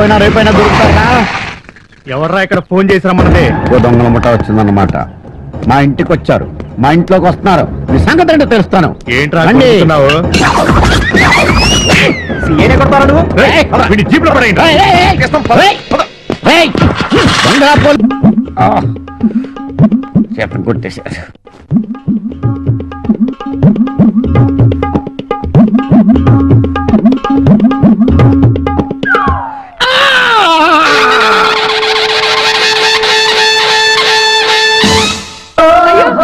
ఇవాళ రేపైనా దొరుకుతారా? ఎవర్రా ఇక్కడ ఫోన్ చేసి రమ్మన్నది? ఓ దొంగల ముఠ వచ్చిందన్నమాట. మా ఇంటికి వచ్చారు, మా ఇంట్లోకి వస్తున్నారు. మీ సంగతి ఏంటో తెలుస్తాను. ఏంట్రా రండి. జీప్ లో పడేయండి. చెప్పని కొట్టేశారు.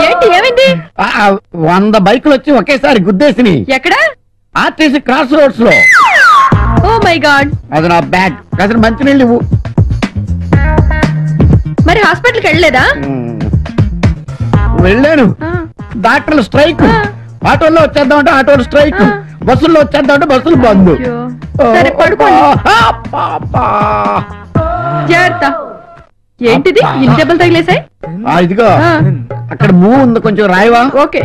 ఏంటి ఏమైంది? 100 బైకులు వచ్చి ఒకేసారి గుద్దేసిని. ఎక్కడ? ఆర్టీసీ క్రాస్ రోడ్స్ లో. Oh my god. అది నా బ్యాగ్. కాసిన మంచినీళ్ళు ఇవ్వు. మరి హాస్పిటల్కి వెళ్ళలేదా? వెళ్ళాను. డాక్టర్లు స్ట్రైక్. ఆటోల్లో వచ్చేద్దామంటే ఆటోలు స్ట్రైక్. బస్సుల్లో వచ్చేద్దామంటే బస్సులు బంద్. సరే పడుకోండి. జాగ్రత్త. ఏంటిది ఇన్ని దెబ్బలు తగిలేసాయి? ఇదిగో అక్కడ మూవ్ ఉంది, కొంచెం రాయవా? ఓకే.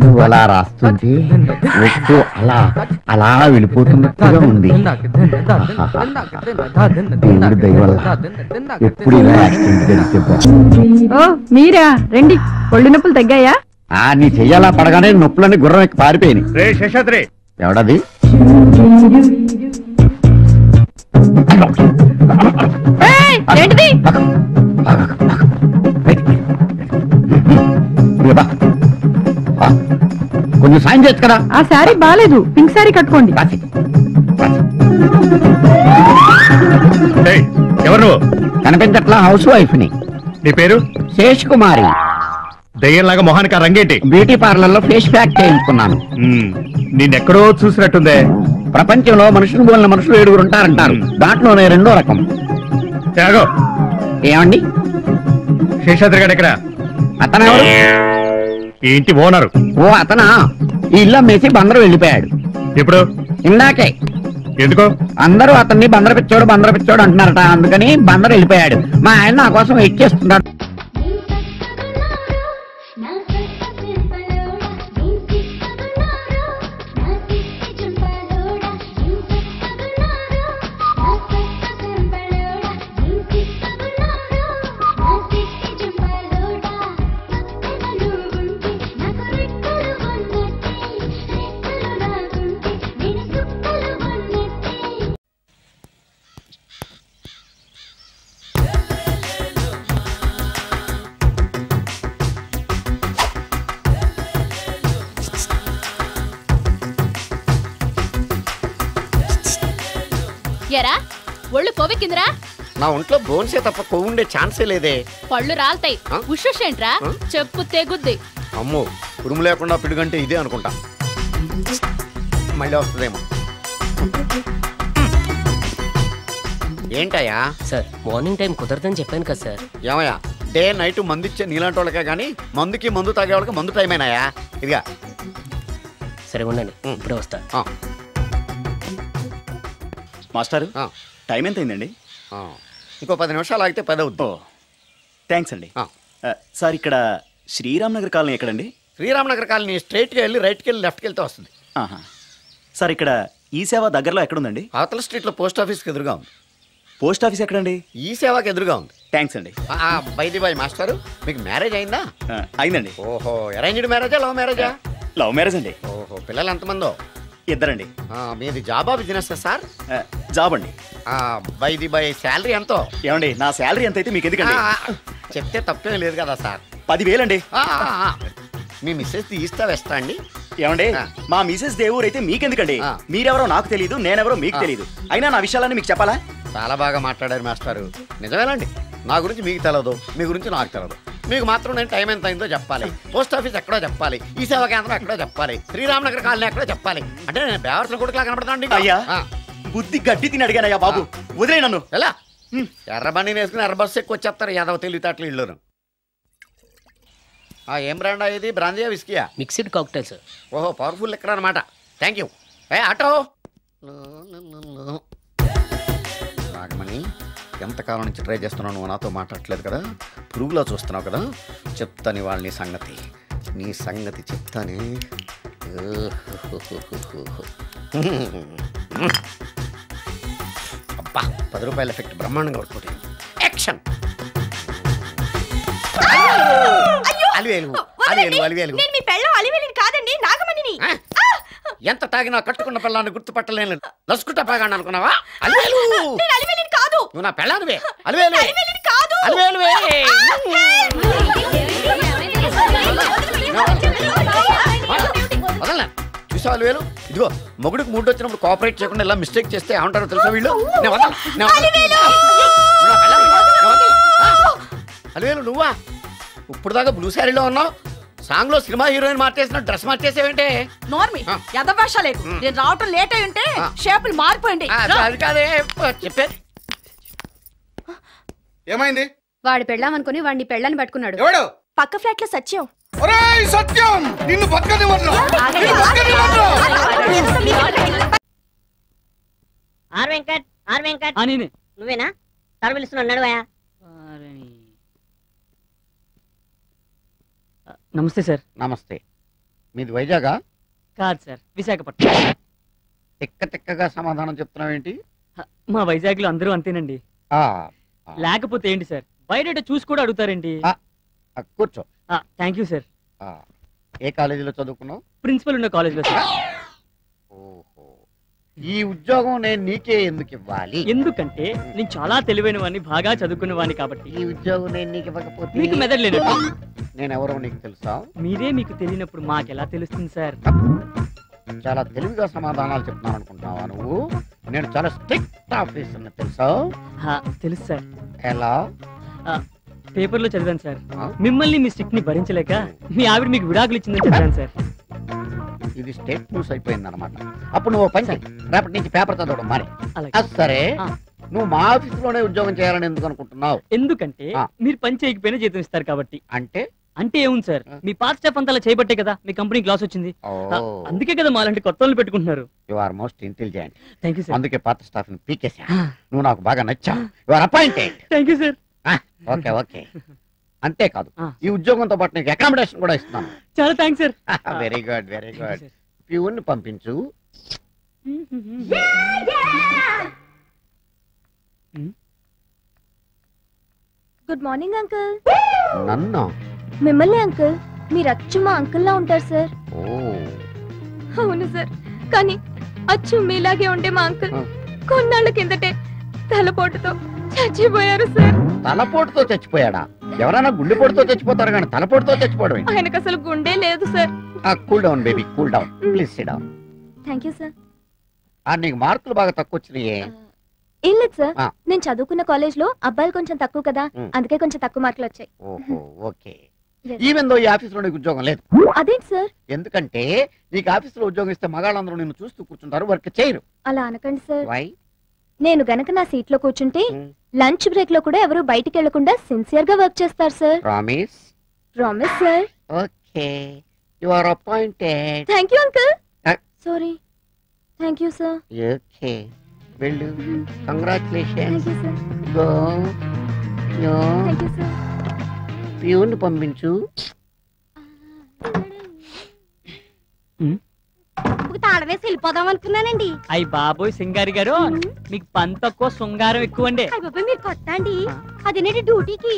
నువ్వు అలా రాస్తుంది, ఒట్టు అలా అలా వెళ్ళిపోతున్నట్టుగా ఉంది. దేవుడి దయ వల్ల ఎప్పుడు ఇలా యాక్సిడెంట్ జరిగితే బాగుంది. ఓ మీరా? రండి. ఒళ్ళు నొప్పులు తగ్గాయా? నీ చెయ్యాలా పడగానే నొప్పులని గుర్రం ఎక్కి పారిపోయినాయి. శేషాద్రి ఎవడది? ఏంటిది? కొంచెం సాయం చేయొచ్చు కదా. ఆ శారీ బాలేదు, పింక్ శారీ కట్టుకోండి. ఎవరు నువ్వు? కనిపించట్లా, హౌస్ వైఫ్ ని. నీ పేరు? శేష్ కుమారి. దయ్యంలాగా మొహానికి రంగేంటి? బ్యూటీ పార్లర్ లో ఫేస్ ప్యాక్ చేయించుకున్నాను. నిన్నెక్కడో చూసినట్టుందే. ప్రపంచంలో మనుషులు పోలిన మనుషులు 7 ఉంటారంటారు, దాంట్లోనే 2వ రకం. ఏమండి? శేషాద్రి గారు ఎక్కడ? అతనెవరు? ఇంటి ఓనరు. ఓ అతనా? ఈ ఇల్లు అమ్మేసి బందరు వెళ్ళిపోయాడు. ఎప్పుడు? ఇందాకే. ఎందుకో? అందరూ అతన్ని బందర పిచ్చోడు అంటున్నారట, అందుకని బందరు వెళ్ళిపోయాడు. మా ఆయన నా కోసం వెయిట్ చేస్తున్నాడు. ఎరా ఒళ్ళు కొవ్వెక్కిందిరా? నా ఒంట్లో బోన్సే తప్ప కొవ్వు ఉండే ఛాన్సే లేదే. పళ్ళు రాల్తాయి. ఉషేంట్రా? చెప్పు తెగుద్ది. అమ్మో, ఉరుము లేకుండా పిడుగంటే ఇదే అనుకుంటా. మళ్ళీ వస్తుందేమో. ఏంటయ్యా? సార్ మార్నింగ్ టైం కుదరదని చెప్పాను కదా సార్. ఏమయ్యా, డే నైట్ మందు ఇచ్చే నీలాంటి వాళ్ళకే కానీ మందుకి మందు తాగే వాళ్ళకి మందు టైం అయినాయా? ఇదిగా సరే ఉండండి, ఇప్పుడే వస్తా. మాస్టారు, టైం ఎంత అయిందండి? ఇంకో 10 నిమిషాలు ఆగితే 10 అవుతుంది. థ్యాంక్స్ అండి. సార్ ఇక్కడ శ్రీరామ్ నగర్ కాలనీ ఎక్కడండి? శ్రీరామ్ నగర్ కాలనీ స్ట్రైట్కి వెళ్ళి రైట్కి వెళ్ళి లెఫ్ట్కి వెళ్తే వస్తుంది. సార్ ఇక్కడ ఈ సేవ దగ్గరలో ఎక్కడుందండి? అవతల స్ట్రీట్లో పోస్ట్ ఆఫీస్కి ఎదురుగా ఉంది. పోస్ట్ ఆఫీస్ ఎక్కడండి? ఈ సేవకి ఎదురుగా ఉంది. థ్యాంక్స్ అండి. బై మాస్టారు, మీకు మ్యారేజ్ అయిందా? అయిందండి. ఓహో, అరేంజ్డ్ మ్యారేజా లవ్ మ్యారేజా? లవ్ మ్యారేజ్ అండి. ఓహో, పిల్లలు ఎంతమందో? 2 అండి. మీది జాబా బిజినెస్ సార్? జాబ్ అండి. బై శాలరీ ఎంతో? ఏమండి, నా శాలరీ ఎంత అయితే మీకు ఎందుకండి? చెప్తే తప్పేం లేదు కదా సార్. 10,000 అండి. మీ మిస్సెస్ ఈస్తా వెస్తా అండి? ఏమండి, మా మిసెస్ దేవుడు అయితే మీకెందుకండి? మీరెవరో నాకు తెలియదు, నేనెవరో మీకు తెలియదు. అయినా నా విషయాలన్నీ మీకు చెప్పాలా? చాలా బాగా మాట్లాడారు మాస్టారు. నిజమేనండి, నా గురించి మీకు తెలదు, మీ గురించి నాకు తెలదు. మీకు మాత్రం నేను టైం ఎంత అయిందో చెప్పాలి, పోస్ట్ ఆఫీస్ ఎక్కడో చెప్పాలి, ఈ సేవా కేంద్రం ఎక్కడో చెప్పాలి, శ్రీరామ్ నగర్ కాలనీ ఎక్కడో చెప్పాలి. అంటే నేను బేవర్సన కొడుకులా కనపడతానండి. అయ్యా, బుద్ధి గడ్డి తిని అడిగానయ్యా బాబు, వదిలే నన్ను. ఎలా ఎర్ర బండి వేసుకుని ఎర్ర బస్సు ఎక్కువ వచ్చేస్తారు యాదవ తెలివితేటలు ఇళ్ళును. ఏం బ్రాండ్ ఇది? బ్రాందియా విస్కియా? Mixed cocktail sir. ఓహో, పవర్ఫుల్ ఎక్కడ అనమాట. Thank you. ఆటో నాగమణి, ఎంతకాలం నుంచి ట్రై చేస్తున్నావు, నువ్వు నాతో మాట్లాడట్లేదు కదా, పురుగులో చూస్తున్నావు కదా, చెప్తాను వాళ్ళ నీ సంగతి చెప్తానే. అబ్బా 10 రూపాయల ఎఫెక్ట్ బ్రహ్మాండంగా వర్కౌట్ అయింది. యాక్షన్. అలివేలు అలివేలు అలివేలు. నేను మీ పెళ్ళం అలివేలిని కాదండి, నాగమణిని. ఎంత తాగినా కట్టుకున్న పిల్లాన్ని గుర్తుపట్టలేను నసుకుంటా పాగాను అనుకున్నావా? అలివేలు. నేను అలివేలిని కాదు. నువ్వు నా పెళ్ళానివే. అలివేలు అలివేలిని కాదు. అలివేలువే. వదలనా? చూసావు అలివేలు? ఇదిగో మొగుడికి మూడు వచ్చినప్పుడు కోఆపరేట్ చేయకుండా ఇలా మిస్టేక్ చేస్తే ఏమంటారో తెలుసా వీళ్ళు? నేను వదలను, నేను వదలను. నువ్వు నా పెళ్ళానివి. నేను వదలను. అలివేలు నువ్వా? ఇప్పుడు దాకా బ్లూ శారీలో ఉన్నావు, సాంగ్ లో సినిమా హీరోయిన్ మార్చేసిన డ్రెస్ మార్చేసేవేంటే? నార్మి యదభాష లేదు. నేను రావటం లేట్ అయి ఉంటే షేపులు మారిపోయింది. అది కాదే చెప్పేది. ఏమైంది? వాడి పెళ్ళాం అనుకుని వాడిని పెళ్ళని పట్టుకున్నాడు. ఎవడు? పక్క ఫ్లాట్ లో సత్యం. ఒరేయ్ సత్యం, నిన్ను బతకనివ్వను. ఆర్ వెంకట్ నువ్వేనా? సార్ పిలుస్తున్నాడు, నడువయా. నమస్తే సార్. నమస్తే. మీది వైజాగా? కాదు సార్, విశాఖపట్నం. తిక్కగా సమాధానం చెప్తున్నావేంటి? మా వైజాగ్ లో అందరూ అంతేనండి. లేకపోతే ఏంటి సార్, బయట చూసి కూడా అడుగుతారేంటి? కూర్చో. Thank you sir. ఏ కాలేజీలో చదువుకున్నావు? ప్రిన్సిపల్ ఉన్న కాలేజ్ లో సార్. ఓహో, ఈ ఉద్యోగం నేను నీకే ఎందుకు ఇవ్వాలి? ఎందుకంటే నేను చాలా తెలివైన వాడిని, బాగా చదువుకున్న వాడిని కాబట్టి. ఈ ఉద్యోగం నేను నీకు ఇవ్వకపోతే మీకు మెదడు లేనట్టు. నేను ఎవరో నీకు తెలుసా? మీరే మీకు తెలియనప్పుడు మాకెలా తెలుస్తుంది సార్? చాలా తెలివిగా సమాధానాలు చెప్తున్నాను అనుకుంటున్నావా నువ్వు? నేను చాలా స్ట్రిక్ట్ ఆఫీసర్ని తెలుసా? తెలుసు సార్. ఎలా? పేపర్లో చదివాను సార్. మిమ్మల్ని మీ స్టిక్ ని భరించలేక మీ ఆవిడ మీకు విడాకులు ఇచ్చిందని చదివాను సార్. ఇది స్టేట్ న్యూస్ అయిపోయింది అనమాట. అప్పుడు నువ్వు పని చేయి, రేపటి నుంచి పేపర్ చదవడం మరి. సరే, నువ్వు మా ఆఫీసులోనే ఉద్యోగం చేయాలని ఎందుకు అనుకుంటున్నావు? ఎందుకంటే మీరు పని చేయకపోయినా జీతం ఇస్తారు కాబట్టి. అంటే అంటే ఏముంది సార్, మీ పాత స్టాఫ్ అంతా అలా చేయబట్టే కదా మీ కంపెనీ గ్లాస్ వచ్చింది. అందుకే కదా మాలాంటి కొత్త వాళ్ళు పెట్టుకుంటున్నారు. You are most intelligent. Thank you sir. అందుకే పాత స్టాఫ్ ని పీకేసా. నువ్వు నాకు బాగా నచ్చావు. You are appointed. Thank you sir. Okay okay. అంతేకాదు, ఈ ఉద్యోగంతో పాటు నీకు అకామిడేషన్ కూడా ఇస్తున్నాను. చాలా thanks sir. Very good very good. Peon పంపించు. Good morning uncle. నన్ను? మిమ్మల్ని అంకుల్. మీరు అచ్చు మా అంకుల్ లా ఉంటారు సార్. అవును సార్, కానీ అచ్చు మీలాగే ఉండే మా అంకుల్ కొన్నాళ్ళ కిందటే తలపోటుతో చచ్చిపోయారు సార్. తలపోటుతో చచ్చిపోయాడా? ఎవరైనా గుండెపోటుతో చచ్చిపోతారు కానీ తలపోటుతో చచ్చిపోవడం ఏంటి? ఆయనకు అసలు గుండె లేదు sir. Cool down baby, cool down. Please SIT down. Thank you sir. నీకు మార్కులు బాగా తక్కువ వచ్చినాయే? ఏం లేదు సార్, నేను చదువుకున్న కాలేజ్ లో అబ్బాయిలు కొంచెం తక్కువ కదా, అందుకే కొంచెం తక్కువ మార్కులు వచ్చాయి. ఓహో ఓకే. ఈవెన్ దో ఈ ఆఫీసులో నీకు ఉద్యోగం లేదు. అదేంటి సార్? ఎందుకంటే నీకు ఆఫీసులో ఉద్యోగం ఇస్తే మగాళ్ళందరూ నిన్ను చూస్తూ కూర్చుంటారు, వర్క్ చేయరు. అలా అనకండి సార్. వై? నేను గనక నా సీట్ లో కూర్చుంటే లంచ్ బ్రేక్ లో కూడా ఎవరు బయటికి వెళ్లకుండా సిన్సియర్ గా వర్క్ చేస్తారు sir. Promise? Promise sir. Okay, you are appointed. Thank you uncle. Sorry. Thank you sir. Okay, వెళ్ళు. Congratulations. Thank you sir. Go. Yo. Thank you sir. Peon పంపించు. తాళవేసి వెళ్ళిపోదాం అనుకున్నానండి. అయ్యి బాబోయ్ సింగారి గారు, మీకు పని తక్కువ శృంగారం ఎక్కువ అండి. మీరు కొత్త అండి, అదేనండి డ్యూటీకి.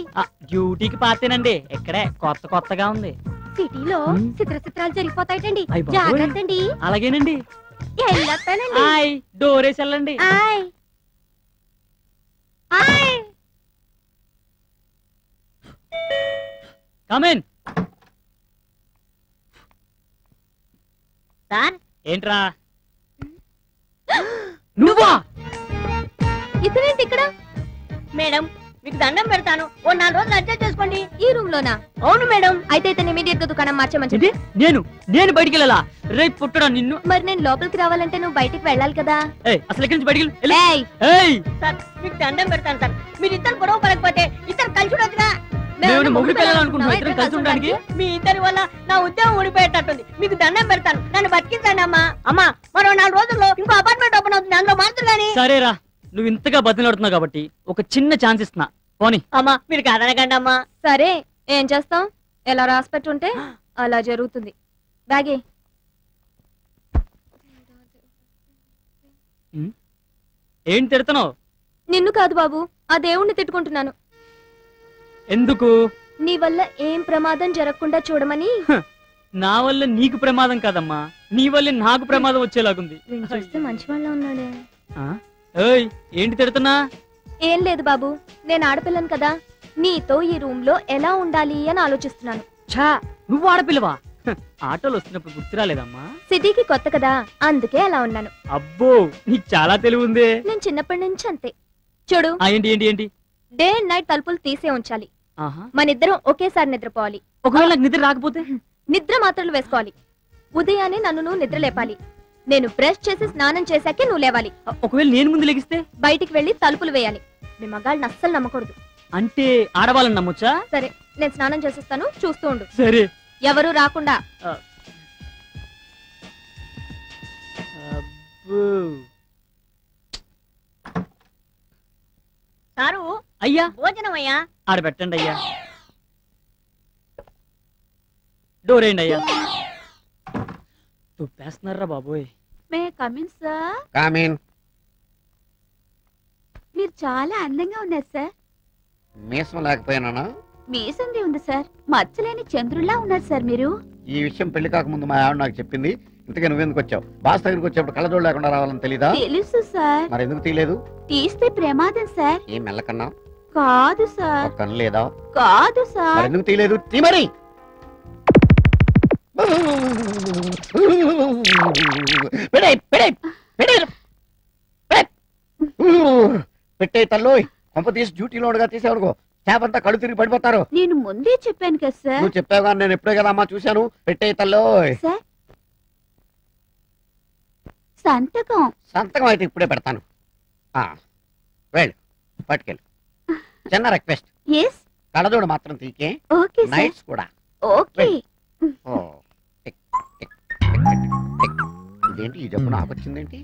డ్యూటీకి పాతేనండి, ఇక్కడే కొత్త కొత్తగా ఉంది. సిటీలో చిత్రాలు జరిగిపోతాయండి, జాగ్రత్త అండి. అలాగేనండి. వెళ్ళొస్తానండి. డోరేసి వెళ్ళండి. కమిన్. సార్ ఏంట్రా నువ్వా? ఇతనేంటి ఇక్కడ? మేడం మీకు దండం పెడతాను, ఓ 4 రోజులు అడ్జస్ట్ చేసుకోండి. ఈ రూమ్ లోనా? అవును మేడం. అయితే ఇతను ఇమీడియట్ గా దుకాణం మార్చమని చెప్పి. నేను బయటికి వెళ్ళాలా? రేపు పుట్టడా నిన్ను? మరి నేను లోపలికి రావాలంటే నువ్వు బయటికి వెళ్ళాలి కదా. అసలు ఎక్కడి నుంచి బయటికి సార్ మీకు దండం పెడతాను సార్, మీరు ఇద్దరు గొడవ పడకపోతే ఇద్దరు కలిసి ఉండొచ్చుగా. మొగుడు వెళ్ళాలనుకుంటున్నాం, ఇద్దరం కలిసి ఉండడానికి. మీ ఇద్దరి వల్ల నా ఉద్యోగం ఊడిపోయేటట్టుంది, మీకు దండం పెడతాను, నన్ను బతికించండి అమ్మా. అమ్మా మరో 4 రోజుల్లో ఇంకో అపార్ట్మెంట్ ఓపెన్ అవుతుంది, అందులో మారుతుంది. కానీ సరేరా, నువ్వు ఇంతగా బతిలాడుతున్నావు కాబట్టి ఒక చిన్న ఛాన్స్ ఇస్తున్నా, పోనీ. అమ్మా మీరు కాదనకండి అమ్మా. సరే, ఏం చేస్తాం? ఎలా రాసి పెట్టుంటే అలా జరుగుతుంది. బ్యాగే. ఏం తిడతావు? నిన్ను కాదు బాబు, ఆ దేవుణ్ణి తిట్టుకుంటున్నాను. ఎందుకు? నీ వల్ల ఏం ప్రమాదం జరగకుండా చూడమని. నా వల్ల నీకు ప్రమాదం కాదమ్మా, నీ వల్ల నాకు ప్రమాదం వచ్చేలాగుంది. చూస్తే మంచి వాళ్ళ ఉన్నాడే. ఏయ్, ఏంటి తిడుతున్నా? ఏం లేదు బాబు, నేను ఆడపిల్లను కదా, నీతో ఈ రూమ్ లో ఎలా ఉండాలి అని ఆలోచిస్తున్నాను. ఛా, నువ్వు ఆడపిల్లవా? ఆటోలు వస్తున్నప్పుడు గుర్తు రాలేదమ్మా? సిటీకి కొత్త కదా, అందుకే అలా ఉన్నాను. అబ్బో, నీకు చాలా తెలివి ఉంది. నేను చిన్నప్పటి నుంచి అంతే. చూడు, ఏంటి ఏంటి ఏంటి? డే అండ్ నైట్ తలుపులు తీసే ఉంచాలి. ఆహా. మనిద్దరం ఒకేసారి నిద్రపోవాలి. ఒకవేళ నాకు నిద్ర రాకపోతే? నిద్ర మాత్రలు వేసుకోవాలి. ఉదయాన్నే నన్ను నువ్వు నిద్ర లేపాలి. నేను బ్రష్ చేసి స్నానం చేశాకే నువ్వు లేవాలి. ఒకవేళ నేను ముందు లెగిస్తే? బయటికి వెళ్లి తలుపులు వేయాలి. మీ మగాళ్ళని అస్సలు నమ్మకూడదు. అంటే ఆడవాళ్ళని నమ్మొచ్చా? సరే, నేను స్నానం చేసేస్తాను, చూస్తూ ఉండు. సరే. ఎవరు రాకుండా. సారు అయ్యా, భోజనం అయ్యా. ఆడ పెట్టండి అయ్యా. డోర్ వేయండి అయ్యా. తుప్పేస్తున్నారా బాబోయ్. May come in sir. కామీన్. మీరు చాలా అందంగా ఉన్నారు సార్. మీసం లేకపోయినా మీసంది ఉంది సార్, మచ్చలేని చంద్రుల్లా ఉన్నారు సార్ మీరు. ఈ విషయం పెళ్లి కాకముందు మా ఆవిడ నాకు చెప్పింది. ఇంతకీ నువ్వెందుకు వచ్చావు? బాస్ దగ్గరికి వచ్చేప్పుడు కళ్ళజోడు లేకుండా రావాలని తెలీదా? తెలుసు సార్. మరి ఎందుకు తీయలేదు? తీస్తే ప్రమాదం సార్. ఏం మెల్లకన్నా? కాదు సార్. కన్ను లేదా? కాదు సార్. మరి ఎందుకు తీయలేదు? తీ మరి. పెట్టే తల్లు కొంప తీసి డ్యూటీలోగా తీసేవనుకో, స్టాఫ్ అంతా కళ్ళు తిరిగి పడిపోతారు. నేను ముందే చెప్పాను కదా సార్. నువ్వు చెప్పావు కానీ నేను ఎప్పుడే కదా అమ్మా చూశాను. పెట్టే తల్లు. సార్, సంతకం. సంతకం అయితే ఇప్పుడే పెడతాను. వెళ్ళు, పట్టుకెళ్ళు. చిన్న రిక్వెస్ట్, కళ్ళజోడు మాత్రం తీకే. ఓకే నైట్స్ కూడా. ఓకే. ఇదేంటి ఈ జబ్బు నాకు వచ్చిందేంటి?